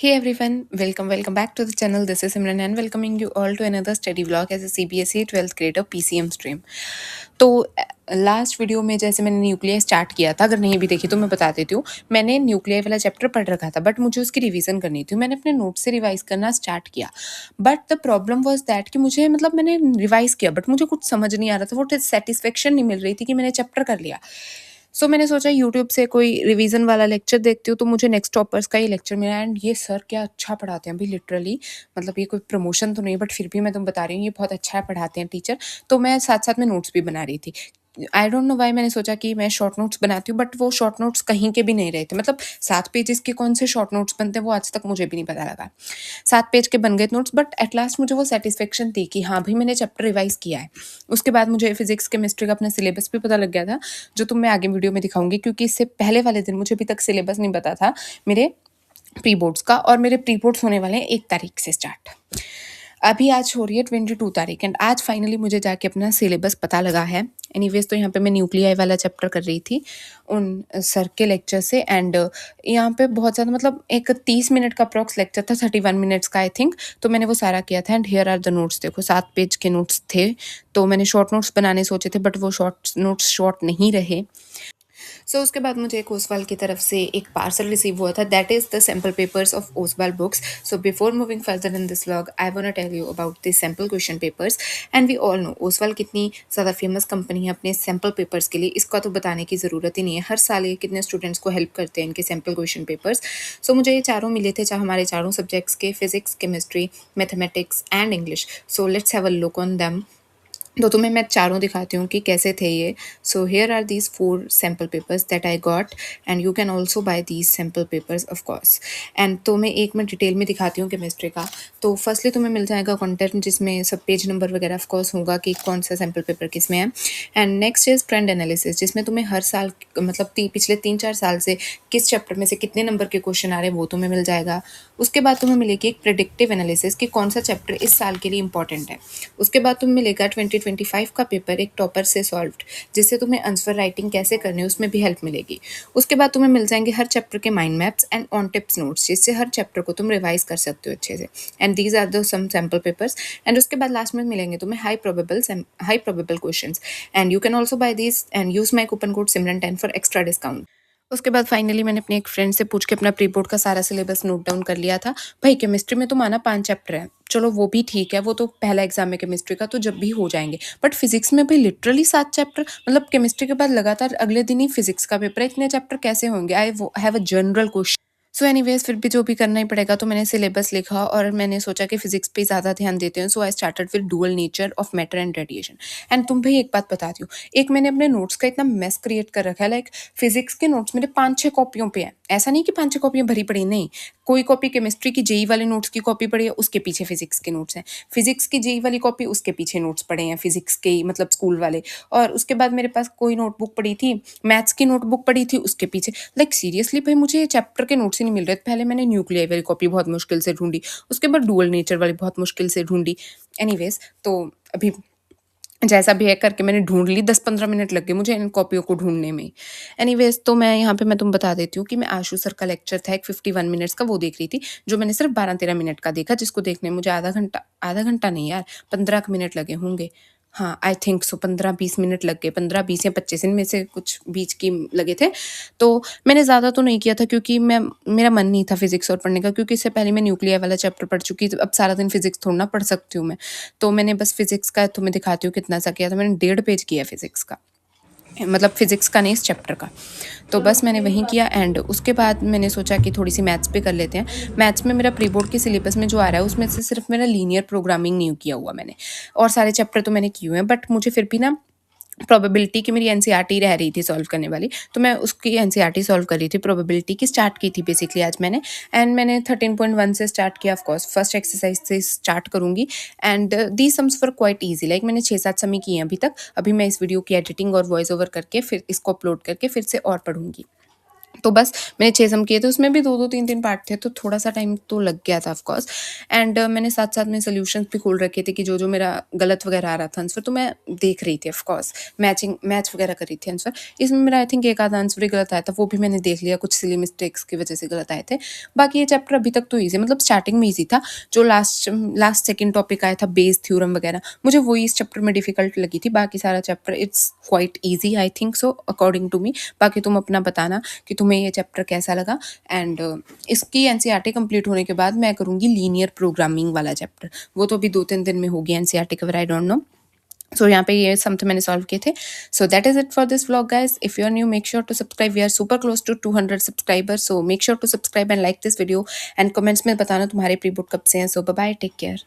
Hey everyone, welcome back to the channel. This is Simran and welcoming you all to another study vlog as a CBSE 12th grader PCM stream. तो last video में जैसे मैंने nuclear start किया था, अगर नहीं भी देखी तो मैं बता देती हूँ। मैंने न्यूक्लियर वाला चैप्टर पढ़ रखा था बट मुझे उसकी रिवीजन करनी थी। मैंने अपने नोट से रिवाइज करना स्टार्ट किया but the problem was that कि मुझे मैंने रिवाइज किया बट मुझे कुछ समझ नहीं आ रहा था, वो सेटिस्फेक्शन नहीं मिल रही थी कि मैंने चैप्टर कर लिया। सो मैंने सोचा यूट्यूब से कोई रिवीजन वाला लेक्चर देखती हूँ, तो मुझे नेक्स्ट टॉपर्स का ही लेक्चर मिला एंड ये सर क्या अच्छा पढ़ाते हैं अभी लिटरली। ये कोई प्रमोशन तो नहीं बट फिर भी मैं तुम बता रही हूँ, ये बहुत अच्छा पढ़ाते हैं टीचर। तो मैं साथ साथ में नोट्स भी बना रही थी। आई डोंट नो व्हाई मैंने सोचा कि मैं शॉर्ट नोट्स बनाती हूँ बट वो शॉर्ट नोट्स कहीं के भी नहीं रहे थे। 7 पेजेस के कौन से शॉर्ट नोट्स बनते हैं वो आज तक मुझे भी नहीं पता लगा। 7 पेज के बन गए नोट्स बट एट लास्ट मुझे वो सेटिस्फेक्शन थी कि हाँ भाई मैंने चैप्टर रिवाइज किया है। उसके बाद मुझे फिजिक्स केमिस्ट्री का अपना सिलेबस भी पता लग गया था, जो तुम मैं आगे वीडियो में दिखाऊंगी, क्योंकि इससे पहले वाले दिन मुझे अभी तक सिलेबस नहीं पता था मेरे प्री बोर्ड्स का, और मेरे प्री बोर्ड्स होने वाले हैं 1 तारीख से स्टार्ट। अभी आज हो रही है 22 तारीख एंड आज फाइनली मुझे जाके अपना सिलेबस पता लगा है। एनीवेज तो यहाँ पे मैं न्यूक्लियाई वाला चैप्टर कर रही थी उन सर के लेक्चर से एंड यहाँ पे बहुत ज़्यादा एक 30 मिनट का अप्रॉक्स लेक्चर था, 31 मिनट्स का आई थिंक। तो मैंने वो सारा किया था and here are the notes. देखो 7 पेज के नोट्स थे, तो मैंने शॉर्ट नोट्स बनाने सोचे थे बट वो शॉर्ट नोट्स शॉर्ट नहीं रहे। उसके बाद मुझे एक ओसवाल की तरफ से एक पार्सल रिसीव हुआ था, that is the sample papers of Oswal books. So before moving further in this vlog I want to tell you about this sample question papers. And we all know Oswal कितनी ज़्यादा फेमस कंपनी है अपने sample papers के लिए, इसका तो बताने की ज़रूरत ही नहीं है। हर साल ये कितने स्टूडेंट्स को हेल्प करते हैं इनके सैम्पल क्वेश्चन पेपर्स। मुझे ये चारों मिले थे, चाहे हमारे चारों सब्जेक्ट्स के, physics, chemistry, mathematics and English. Let's have a look on them. तो तुम्हें मैं चारों दिखाती हूँ कि कैसे थे ये। Here are these 4 sample papers that I got and you can also buy these sample papers of course. And तो मैं एक मिनट डिटेल में दिखाती हूँ केमिस्ट्री का। तो फर्स्टली तुम्हें मिल जाएगा कंटेंट, जिसमें सब पेज नंबर वगैरह ऑफ कोर्स होगा कि कौन सा सैम्पल पेपर किस में है। And next is trend analysis, जिसमें तुम्हें हर साल पिछले 3-4 साल से किस चैप्टर में से कितने नंबर के क्वेश्चन आ रहे हैं वो तुम्हें मिल जाएगा। उसके बाद तुम्हें मिलेगी एक प्रेडिक्टिव एनालिसिस कि कौन सा चैप्टर इस साल के लिए इंपॉर्टेंट है। उसके बाद तुम्हें मिलेगा 2025 का पेपर एक टॉपर से सॉल्व्ड, जिससे तुम्हें आंसर राइटिंग कैसे करनी है उसमें भी हेल्प मिलेगी। उसके बाद तुम्हें मिल जाएंगे हर चैप्टर के mind maps and on tips notes, जिससे हर चैप्टर को तुम रिवाइज कर सकते हो अच्छे से। And these are the some sample papers. And उसके बाद लास्ट में मिलेंगे तुम्हें high probable questions. And you can also buy this and use my coupon code सिमरन10 फॉर एक्स्ट्रा डिस्काउंट। उसके बाद फाइनली मैंने अपनी एक फ्रेंड से पूछ के अपना प्री बोर्ड का सारा सिलेबस नोट डाउन कर लिया था। भाई केमिस्ट्री में तो माना 5 चैप्टर है, चलो वो भी ठीक है, वो तो पहला एग्जाम है केमिस्ट्री का, तो जब भी हो जाएंगे। बट फिजिक्स में भाई लिटरली 7 चैप्टर, केमिस्ट्री के बाद लगातार अगले दिन ही फिजिक्स का पेपर है, इतने चैप्टर कैसे होंगे? I have a general question. Anyways फिर भी जो भी करना ही पड़ेगा, तो मैंने सिलेबस लिखा और मैंने सोचा कि फिजिक्स पे ज़्यादा ध्यान देते हैं। I started with dual nature of matter and radiation. And तुम भाई एक बात बताती हूँ, एक मैंने अपने नोट्स का इतना मेस क्रिएट कर रखा है, फिजिक्स के नोट्स मेरे 5-6 कॉपियों पे हैं। ऐसा नहीं कि 5-6 कॉपियाँ भरी पड़ी, नहीं। कोई कॉपी केमिस्ट्री की जेई वाले नोट्स की कॉपी पड़ी है, उसके पीछे फिजिक्स के नोट्स हैं। फिजिक्स की जेई वाली कॉपी, उसके पीछे नोट्स पड़े हैं फिजिक्स के, स्कूल वाले। और उसके बाद मेरे पास कोई नोटबुक पड़ी थी, मैथ्स की नोटबुक पड़ी थी, उसके पीछे सीरियसली भाई मुझे चैप्टर के नोट्स ही नहीं मिल रहे। पहले मैंने न्यूक्लियर वाली कॉपी बहुत मुश्किल से ढूंढी, उसके बाद डुअल नेचर वाली बहुत मुश्किल से ढूंढी। एनीवेज तो अभी जैसा भी है करके मैंने ढूंढ ली, 10-15 मिनट लग गए मुझे इन कॉपियों को ढूंढने में। एनीवेज तो मैं यहाँ पे मैं तुम बता देती हूँ कि मैं आशु सर का लेक्चर था एक 51 मिनट्स का, वो देख रही थी, जो मैंने सिर्फ 12-13 मिनट का देखा, जिसको देखने में मुझे आधा घंटा नहीं यार, 15 मिनट लगे होंगे। हाँ आई थिंक सो 15-20 मिनट लग गए, 15-20 या 25 इनमें से कुछ बीच की लगे थे। तो मैंने ज़्यादा तो नहीं किया था क्योंकि मेरा मन नहीं था फिजिक्स और पढ़ने का, क्योंकि इससे पहले मैं न्यूक्लियर वाला चैप्टर पढ़ चुकी, तो अब सारा दिन फिजिक्स थोड़ा ना पढ़ सकती हूँ मैं। तो मैंने बस फिजिक्स का तुम्हें दिखाती हूँ कितना सा किया था मैंने। 1.5 पेज किया फिजिक्स का, फिजिक्स का नहीं, इस चैप्टर का। तो बस मैंने वहीं किया एंड उसके बाद मैंने सोचा कि थोड़ी सी मैथ्स पे कर लेते हैं। मैथ्स में मेरा प्री बोर्ड के सिलेबस में जो आ रहा है उसमें से सिर्फ मेरा लीनियर प्रोग्रामिंग नहीं किया हुआ मैंने, और सारे चैप्टर तो मैंने किए हुए हैं। बट मुझे फिर भी ना प्रोबेबिलिटी की मेरी एनसीईआरटी रह रही थी सॉल्व करने वाली, तो मैं उसकी एनसीईआरटी सॉल्व कर रही थी। प्रोबेबिलिटी की स्टार्ट की थी बेसिकली आज मैंने, एंड मैंने 13.1 से स्टार्ट किया। ऑफ कोर्स फर्स्ट एक्सरसाइज से स्टार्ट करूंगी and the sums for quite easy, मैंने 6-7 समी किए हैं अभी तक। अभी मैं इस वीडियो की एडिटिंग और वॉइस ओवर करके फिर इसको अपलोड करके फिर से और पढ़ूंगी। तो बस मैंने 6 सम किए थे, उसमें भी 2-2 3-3 पार्ट थे, तो थोड़ा-सा टाइम तो लग गया था ऑफ कोर्स। एंड मैंने साथ-साथ में सॉल्यूशंस भी खोल रखे थे कि जो-जो मेरा गलत वगैरह आ रहा था आंसर, तो मैं देख रही थी ऑफ कोर्स, मैच वगैरह कर रही थी आंसर। इसमें मेरा आई थिंक एक आधा आंसर ही गलत आया था, वो भी मैंने देख लिया, कुछ सिली मिस्टेक्स की वजह से गलत आए थे। बाकी ये चैप्टर अभी तक तो ईज़ी है, मतलब स्टार्टिंग में ईज़ी था, जो लास्ट सेकंड टॉपिक आया था बेस थ्योरम वगैरह, मुझे वही इस चैप्टर में डिफ़िकल्ट लगी थी, बाकी सारा chapter it's quite easy I think so according to me. बाकी तुम अपना बताना कि तुम्हें ये चैप्टर कैसा लगा। एंड इसकी एनसीईआरटी कंप्लीट होने के बाद मैं करूँगी लीनियर प्रोग्रामिंग वाला चैप्टर, वो तो अभी 2-3 दिन में होगी NCERT cover, I don't know. So यहाँ पे ये सम तो मैंने सॉल्व किए थे। So that is it for this vlog guys. If you are new make sure to subscribe, we are super close to 200 subscribers, so make sure to subscribe and like this video and comments में बताना तुम्हारे pre board कब से हैं। So bye bye, take care.